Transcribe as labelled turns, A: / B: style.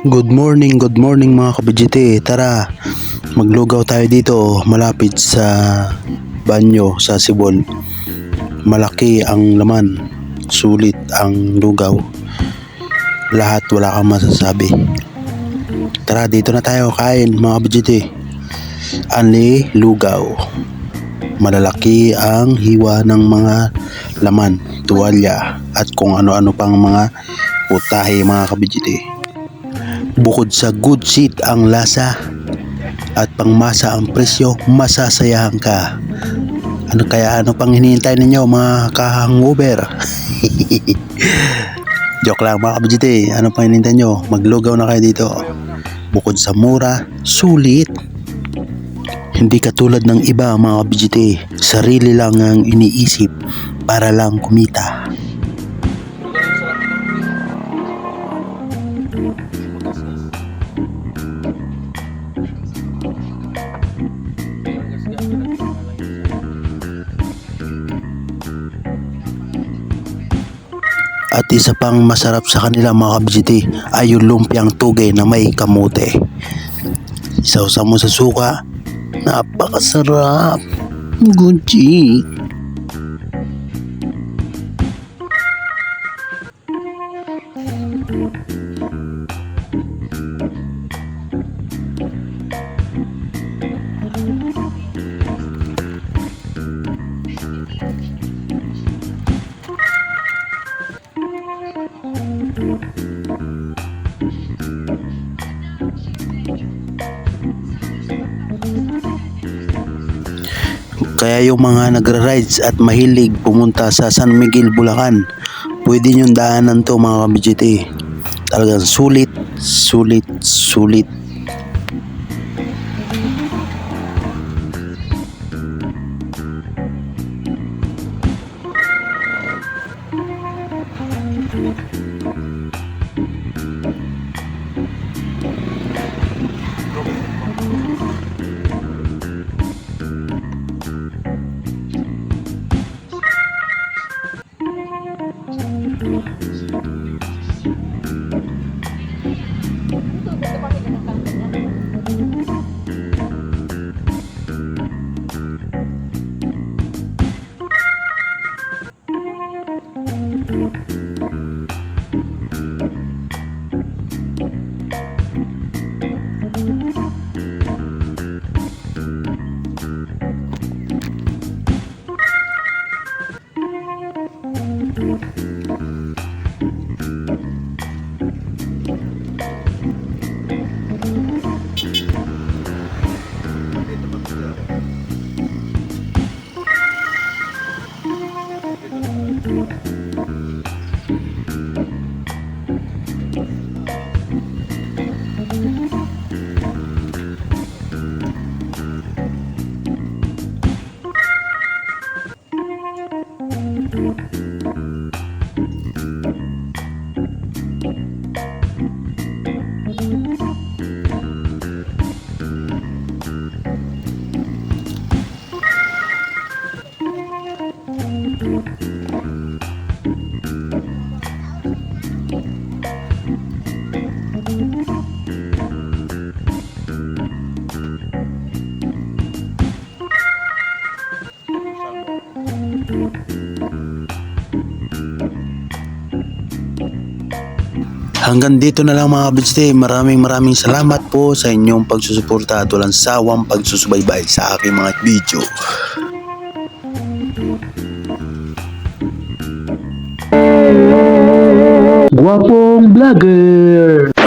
A: Good morning mga kabidjite. Tara, maglugaw tayo dito malapit sa banyo sa Sibol. Malaki ang laman, sulit ang lugaw. Lahat wala kang masasabi. Tara, dito na tayo kain mga kabidjite. Anli lugaw. Malalaki ang hiwa ng mga laman, tuwalya at kung ano-ano pang mga putahe mga kabidjite. Bukod sa good seat ang lasa at pangmasa ang presyo, masasayahan ka. Ano pang hinihintay ninyo mga ka-hangover? Joke lang mga kabidjite. Ano pang hinihintay nyo? Maglugaw na kayo dito. Bukod sa mura, sulit. Hindi katulad ng iba mga kabidjite. Sarili lang ang iniisip para lang kumita. At isa pang masarap sa kanila mga kabidjite ay yung lumpiang tugay na may kamote. Isawsaw mo sa suka, napakasarap. Gunji. Kaya yung mga nagra-rides at mahilig pumunta sa San Miguel, Bulacan, pwede nyong daanan to mga kabidjite. Talagang sulit, sulit, sulit. Hanggang dito na lang mga kabidjite. Maraming salamat po sa inyong pagsusuporta at walang sawang pagsusubaybay sa aking mga video.
B: Guwapong Vlogger.